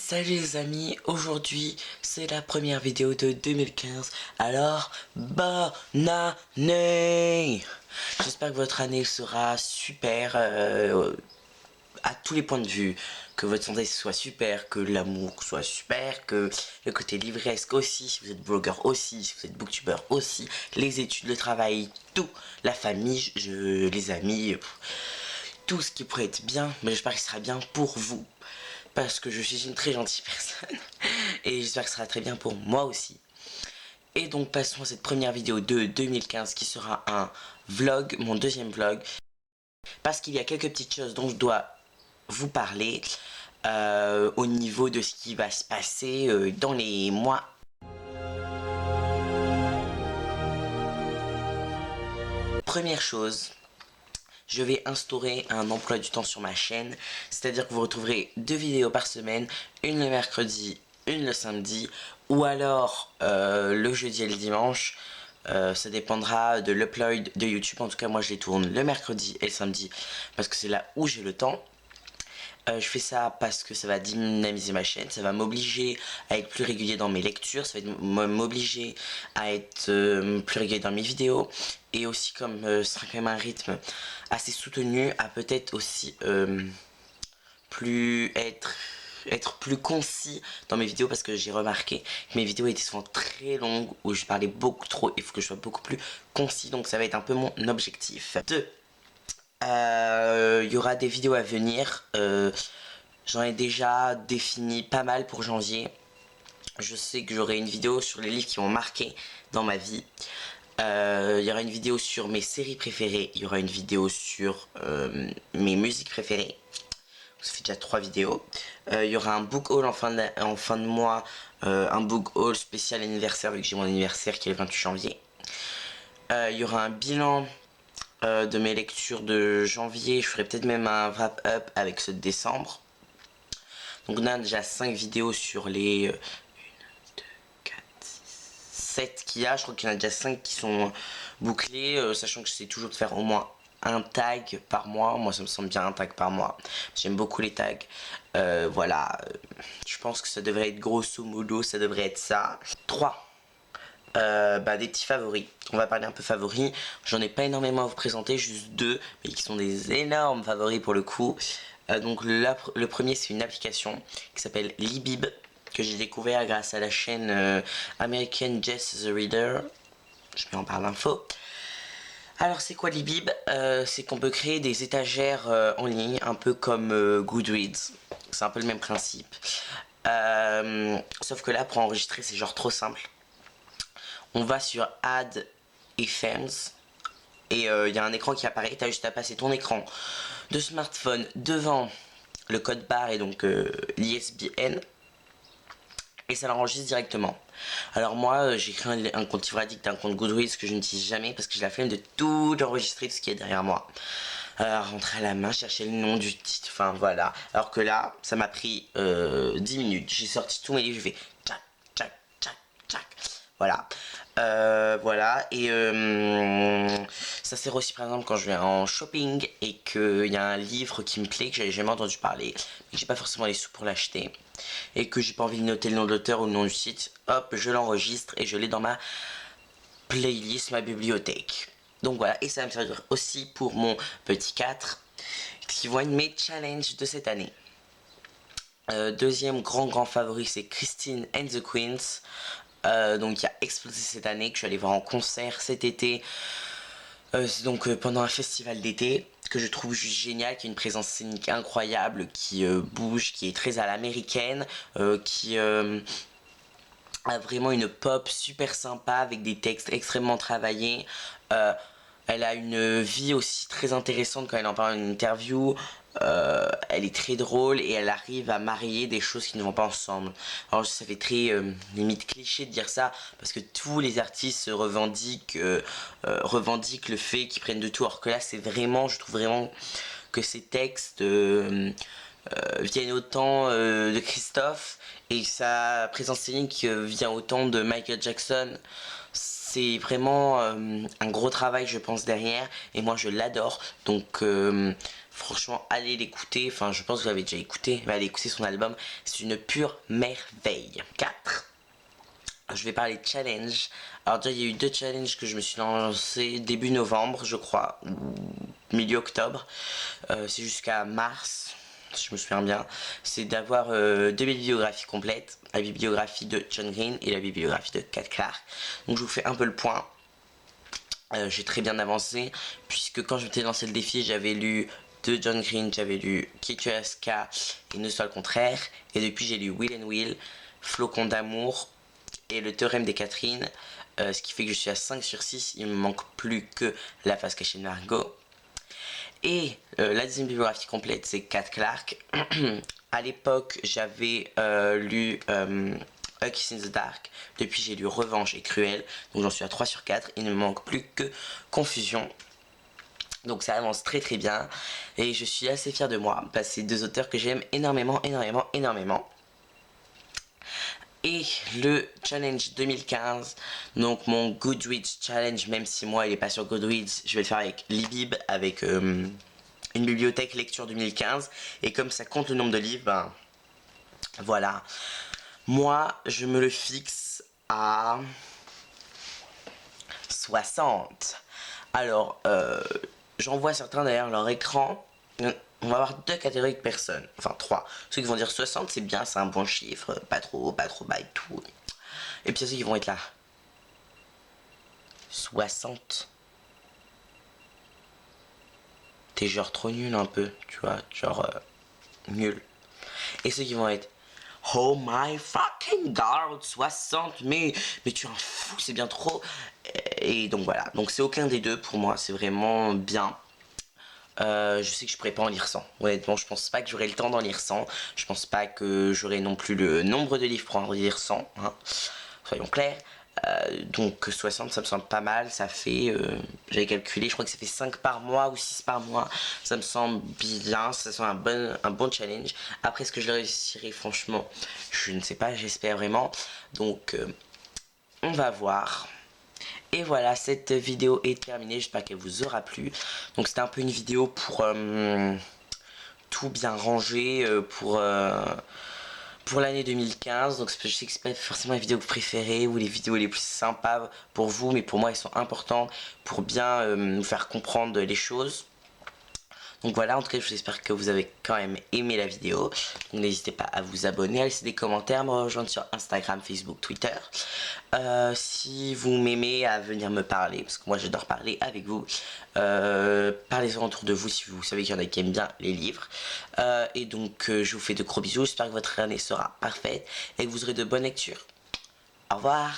Salut les amis, aujourd'hui c'est la première vidéo de 2015, alors bonne année. J'espère que votre année sera super à tous les points de vue, que votre santé soit super, que l'amour soit super, que le côté livresque aussi, si vous êtes blogueur aussi, si vous êtes booktubeur aussi, les études, le travail, tout, la famille, les amis, tout ce qui pourrait être bien, mais j'espère qu'il sera bien pour vous. Parce que je suis une très gentille personne. Et j'espère que ce sera très bien pour moi aussi. Et donc passons à cette première vidéo de 2015 qui sera un vlog, mon deuxième vlog. Parce qu'il y a quelques petites choses dont je dois vous parler au niveau de ce qui va se passer dans les mois. Première chose, je vais instaurer un emploi du temps sur ma chaîne, c'est-à-dire que vous retrouverez 2 vidéos par semaine, une le mercredi, une le samedi, ou alors le jeudi et le dimanche. Ça dépendra de l'upload de YouTube. En tout cas, moi je les tourne le mercredi et le samedi parce que c'est là où j'ai le temps. Je fais ça parce que ça va dynamiser ma chaîne, ça va m'obliger à être plus régulier dans mes lectures, ça va m'obliger à être plus régulier dans mes vidéos, et aussi comme ce sera quand même un rythme assez soutenu, à peut-être aussi plus être plus concis dans mes vidéos, parce que j'ai remarqué que mes vidéos étaient souvent très longues, où je parlais beaucoup trop, il faut que je sois beaucoup plus concis, donc ça va être un peu mon objectif. 2. Il y aura des vidéos à venir. J'en ai déjà défini pas mal pour janvier. Je sais que j'aurai une vidéo sur les livres qui m'ont marqué dans ma vie. Il y aura une vidéo sur mes séries préférées. Il y aura une vidéo sur mes musiques préférées. Ça fait déjà 3 vidéos. Il y aura un book haul en fin de mois. Un book haul spécial anniversaire, vu que j'ai mon anniversaire qui est le 28 janvier. Il y aura un bilan de mes lectures de janvier. Je ferai peut-être même un wrap-up avec ceux de décembre. Donc on a déjà 5 vidéos sur les 1, 2, 4, 6, 7 qu'il y a. Je crois qu'il y en a déjà 5 qui sont bouclés, sachant que j'essaie toujours de faire au moins un tag par mois. Moi ça me semble bien un tag par mois. J'aime beaucoup les tags. Voilà, je pense que ça devrait être grosso modo, ça devrait être ça. 3. Des petits favoris. On va parler un peu favoris. J'en ai pas énormément à vous présenter, juste 2, mais qui sont des énormes favoris pour le coup. Donc le premier, c'est une application qui s'appelle Libib, que j'ai découvert grâce à la chaîne américaine Jess the Reader. Je mets en barre d'infos. Alors c'est quoi Libib? C'est qu'on peut créer des étagères en ligne, un peu comme Goodreads. C'est un peu le même principe. Sauf que là, pour enregistrer, c'est genre trop simple. On va sur Add et Friends, et il y a un écran qui apparaît. Tu as juste à passer ton écran de smartphone devant le code barre et donc l'ISBN, et ça l'enregistre directement. Alors moi j'ai créé un compte Livre Addict, un compte Goodreads que je n'utilise jamais parce que j'ai la flemme de tout enregistrer, tout ce qui est derrière moi. Rentrer à la main, chercher le nom du titre, enfin voilà. Alors que là, ça m'a pris 10 minutes. J'ai sorti tous mes livres, j'ai fait tchac, tchac, tchac, tchac. Voilà. Voilà. Et ça sert aussi par exemple quand je vais en shopping et qu'il y a un livre qui me plaît, que j'avais jamais entendu parler, mais que j'ai pas forcément les sous pour l'acheter, et que j'ai pas envie de noter le nom de l'auteur ou le nom du site. Hop, je l'enregistre et je l'ai dans ma playlist, ma bibliothèque. Donc voilà, et ça va me servir aussi pour mon petit 4, qui vont être mes challenges de cette année. Deuxième grand favori, c'est Christine and the Queens, donc qui a explosé cette année, que je suis allé voir en concert cet été, donc pendant un festival d'été, que je trouve juste génial, qui a une présence scénique incroyable, qui bouge, qui est très à l'américaine, qui a vraiment une pop super sympa avec des textes extrêmement travaillés. Elle a une vie aussi très intéressante quand elle en parle en interview. Elle est très drôle et elle arrive à marier des choses qui ne vont pas ensemble. Alors ça fait très limite cliché de dire ça, parce que tous les artistes revendiquent le fait qu'ils prennent de tout. Alors que là c'est vraiment, je trouve vraiment que ces textes viennent autant de Christophe, et sa présence scénique vient autant de Michael Jackson. c'est vraiment un gros travail je pense derrière et moi je l'adore donc franchement allez l'écouter, enfin je pense que vous l'avez déjà écouté, mais allez écouter son album, c'est une pure merveille. 4. Je vais parler de challenge. Alors déjà il y a eu 2 challenges que je me suis lancé début novembre je crois, ou milieu octobre, c'est jusqu'à mars si je me souviens bien, c'est d'avoir 2 bibliographies complètes, la bibliographie de John Green et la bibliographie de Kat Clark. Donc je vous fais un peu le point. J'ai très bien avancé, puisque quand je m'étais lancé le défi, j'avais lu de John Green, j'avais lu Kituaska et Ne soit le contraire, et depuis j'ai lu Will and Will, Flocon d'amour et le théorème des Catherine, ce qui fait que je suis à 5 sur 6, il me manque plus que La face cachée de Margot. Et la deuxième bibliographie complète, c'est Kat Clark. À l'époque, j'avais lu A Kiss in the Dark. Depuis, j'ai lu Revanche et Cruel. Donc, j'en suis à 3 sur 4. Il ne me manque plus que Confusion. Donc, ça avance très très bien. Et je suis assez fière de moi. Parce que c'est 2 auteurs que j'aime énormément, énormément, énormément. Et le challenge 2015, donc mon Goodreads challenge, même si moi il est pas sur Goodreads, je vais le faire avec Libib, avec une bibliothèque lecture 2015. Et comme ça compte le nombre de livres, ben voilà. Moi je me le fixe à 60. Alors j'en vois certains derrière leur écran. On va avoir 2 catégories de personnes, enfin 3. Ceux qui vont dire 60 c'est bien, c'est un bon chiffre, pas trop bas et tout. Et puis ceux qui vont être là. 60. T'es genre trop nul un peu, tu vois, genre nul. Et ceux qui vont être oh my fucking god, 60, mais tu es un fou, c'est bien trop. Et donc voilà, donc c'est aucun des deux pour moi, c'est vraiment bien. Je sais que je pourrais pas en lire 100. Honnêtement, je pense pas que j'aurai le temps d'en lire 100. Je pense pas que j'aurai non plus le nombre de livres pour en lire 100. Hein. Soyons clairs. Donc 60, ça me semble pas mal. Ça fait, j'avais calculé, je crois que ça fait 5 par mois ou 6 par mois. Ça me semble bien, ça semble un bon challenge. Après, est-ce que je le réussirai? Franchement, je ne sais pas, j'espère vraiment. Donc, on va voir. Et voilà, cette vidéo est terminée, j'espère qu'elle vous aura plu. Donc c'était un peu une vidéo pour tout bien ranger, pour l'année 2015. Donc je sais que c'est pas forcément les vidéos que vous préférez ou les vidéos les plus sympas pour vous, mais pour moi elles sont importantes pour bien nous faire comprendre les choses. Donc voilà, en tout cas j'espère que vous avez quand même aimé la vidéo. N'hésitez pas à vous abonner, à laisser des commentaires, à me rejoindre sur Instagram, Facebook, Twitter. Si vous m'aimez, à venir me parler, parce que moi j'adore parler avec vous. Parlez-en autour de vous si vous savez qu'il y en a qui aiment bien les livres. Et donc je vous fais de gros bisous, j'espère que votre année sera parfaite et que vous aurez de bonnes lectures. Au revoir.